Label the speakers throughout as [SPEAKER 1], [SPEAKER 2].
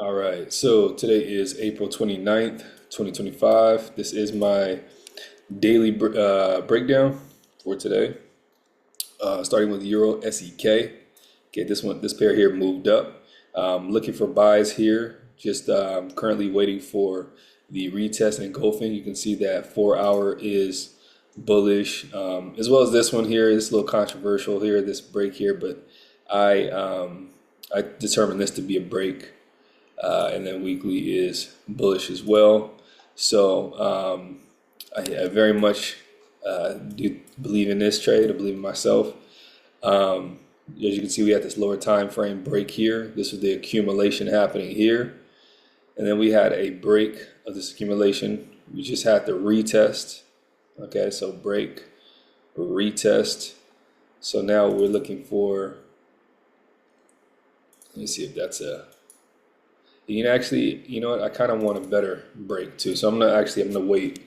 [SPEAKER 1] All right, so today is April 29th, 2025. This is my daily breakdown for today, starting with Euro SEK. Okay, this pair here moved up. Looking for buys here, just currently waiting for the retest engulfing. You can see that 4 hour is bullish, as well as this one here. It's a little controversial here, this break here, but I, um, I determined this to be a break. And then weekly is bullish as well. So I very much do believe in this trade. I believe in myself. As you can see, we had this lower time frame break here. This was the accumulation happening here. And then we had a break of this accumulation. We just had the retest. Okay, so break, retest. So now we're looking for, let me see if that's a, you can actually, you know what? I kind of want a better break too. So I'm gonna wait.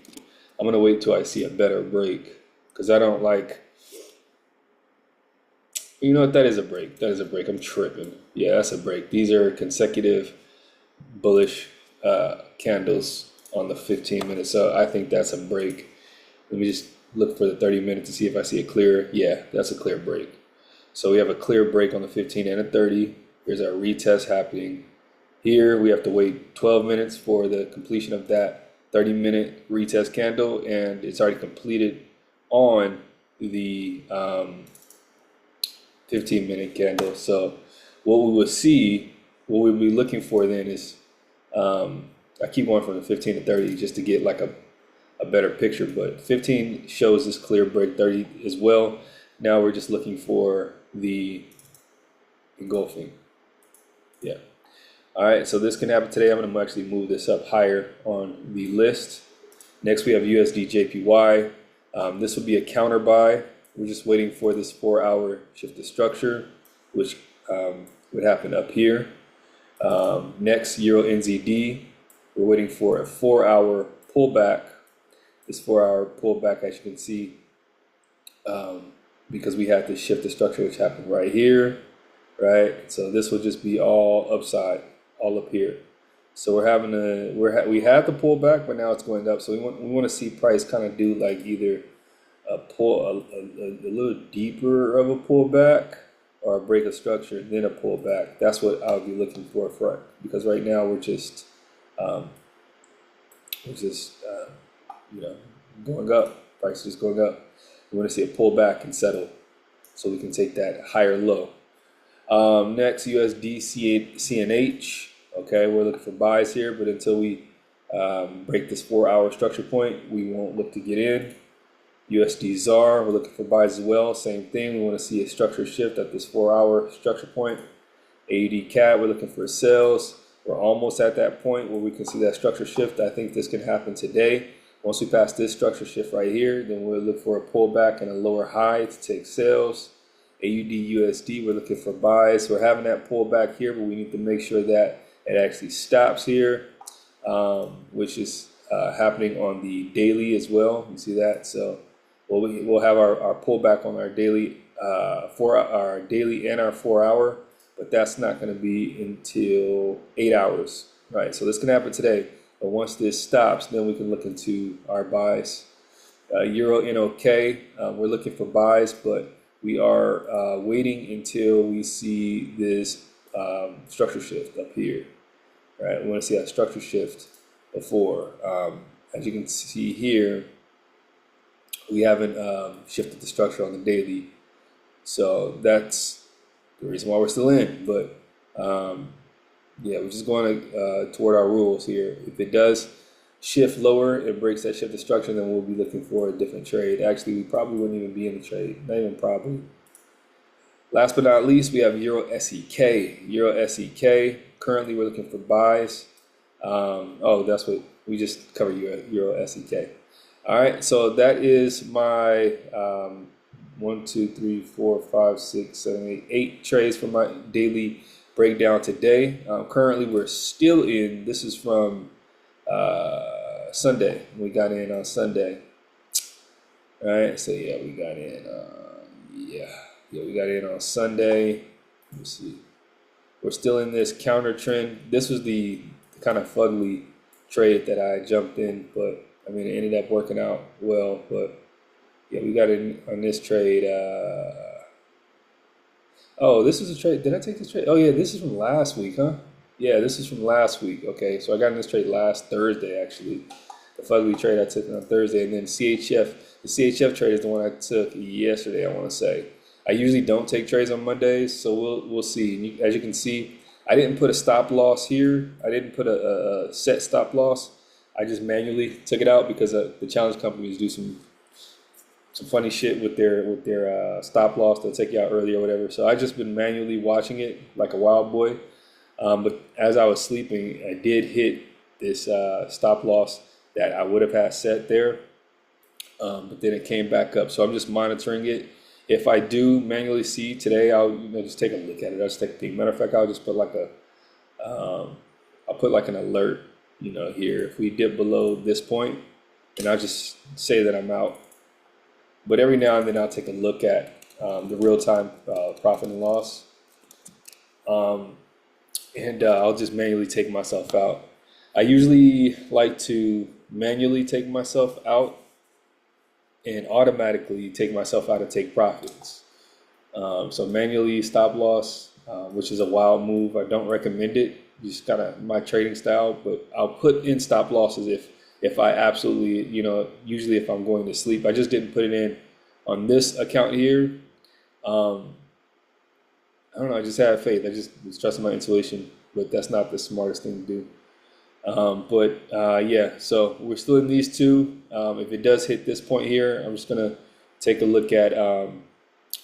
[SPEAKER 1] I'm gonna wait till I see a better break because I don't like. You know what? That is a break. That is a break. I'm tripping. Yeah, that's a break. These are consecutive bullish candles on the 15 minutes. So I think that's a break. Let me just look for the 30 minutes to see if I see a clear. Yeah, that's a clear break. So we have a clear break on the 15 and a 30. Here's our retest happening. Here we have to wait 12 minutes for the completion of that 30-minute retest candle, and it's already completed on the 15-minute candle. So what we will see, what we'll be looking for then is, I keep going from the 15 to 30 just to get like a better picture, but 15 shows this clear break, 30 as well. Now we're just looking for the engulfing. Yeah. All right, so this can happen today. I'm going to actually move this up higher on the list. Next, we have USD JPY. This will be a counter buy. We're just waiting for this 4 hour shift to structure, which would happen up here. Next, Euro NZD. We're waiting for a 4 hour pullback. This 4 hour pullback, as you can see, because we had this shift to structure, which happened right here, right? So this will just be all upside, all up here. So we had the pullback, but now it's going up. So we want to see price kind of do like either a little deeper of a pullback or a break of structure, then a pullback. That's what I'll be looking for because right now um, we're just you know going up. Price is just going up. We want to see a pullback and settle, so we can take that higher low. Next, USD CNH. Okay, we're looking for buys here, but until we break this 4 hour structure point, we won't look to get in. USD ZAR, we're looking for buys as well. Same thing. We want to see a structure shift at this 4 hour structure point. AUD CAD, we're looking for sales. We're almost at that point where we can see that structure shift. I think this can happen today. Once we pass this structure shift right here, then we'll look for a pullback and a lower high to take sales. AUD USD, we're looking for buys. We're having that pullback here, but we need to make sure that it actually stops here, which is happening on the daily as well. You see that? So we'll have our pullback on our daily for our daily and our 4 hour, but that's not going to be until 8 hours, right? So this can happen today, but once this stops, then we can look into our buys. Euro NOK, we're looking for buys, but we are waiting until we see this structure shift up here, right? We want to see that structure shift before. As you can see here, we haven't shifted the structure on the daily, so that's the reason why we're still in. But yeah, we're just going toward our rules here. If it does shift lower, it breaks that shift to structure, then we'll be looking for a different trade. Actually, we probably wouldn't even be in the trade, not even probably. Last but not least, we have Euro SEK. Euro SEK, currently we're looking for buys. Oh, that's what we just covered, Euro SEK. All right, so that is my 1, 2, 3, 4, 5, 6, 7, 8, 8 trades for my daily breakdown today. Currently, we're still in. This is from Sunday. We got in on Sunday. All right, so yeah, we got in. We got in on Sunday. Let me see. We're still in this counter trend. This was the kind of fugly trade that I jumped in, but I mean, it ended up working out well. But yeah, we got in on this trade. Oh, this is a trade. Did I take this trade? Oh yeah, this is from last week, huh? Yeah, this is from last week. Okay, so I got in this trade last Thursday, actually. The fugly trade I took on Thursday, and then the CHF trade is the one I took yesterday, I want to say. I usually don't take trades on Mondays, so we'll see. And as you can see, I didn't put a stop loss here. I didn't put a set stop loss. I just manually took it out because the challenge companies do some funny shit with their stop loss. They'll take you out early or whatever. So I just been manually watching it like a wild boy. But as I was sleeping, I did hit this stop loss that I would have had set there. But then it came back up. So I'm just monitoring it. If I do manually see today, I'll just take a look at it. I'll just take a peek. Matter of fact, I'll just put like I'll put like an alert, here. If we dip below this point, and I'll just say that I'm out. But every now and then I'll take a look at the real-time profit and loss. And I'll just manually take myself out. I usually like to manually take myself out and automatically take myself out and take profits. So manually stop loss, which is a wild move. I don't recommend it. Just kind of my trading style, but I'll put in stop losses if I absolutely, usually if I'm going to sleep. I just didn't put it in on this account here. I don't know, I just had faith. I just was trusting my intuition, but that's not the smartest thing to do. Yeah, so we're still in these two. If it does hit this point here, I'm just gonna take a look at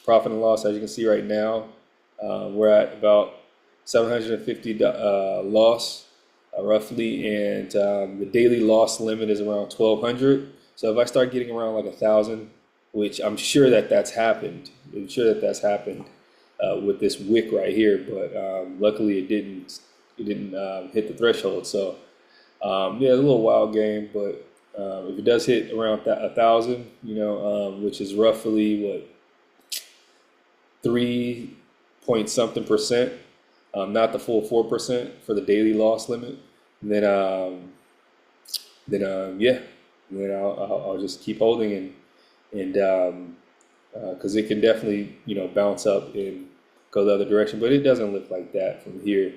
[SPEAKER 1] profit and loss. As you can see right now, we're at about 750 loss roughly, and the daily loss limit is around 1200. So if I start getting around like 1000, which I'm sure that's happened, with this wick right here, but luckily it didn't hit the threshold. So yeah, a little wild game, but if it does hit around 1000, which is roughly what 3 point something percent, not the full 4% for the daily loss limit, then yeah, then I'll just keep holding and because it can definitely bounce up and go the other direction, but it doesn't look like that from here.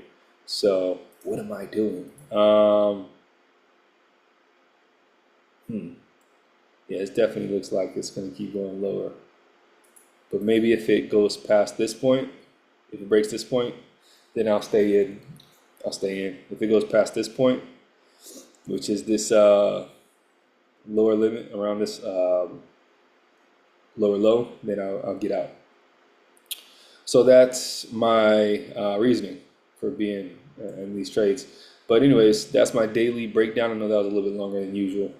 [SPEAKER 1] So what am I doing? Yeah, it definitely looks like it's going to keep going lower. But maybe if it goes past this point, if it breaks this point, then I'll stay in. If it goes past this point, which is this lower limit around this lower low, then I'll get out. So that's my reasoning for being in these trades. But anyways, that's my daily breakdown. I know that was a little bit longer than usual.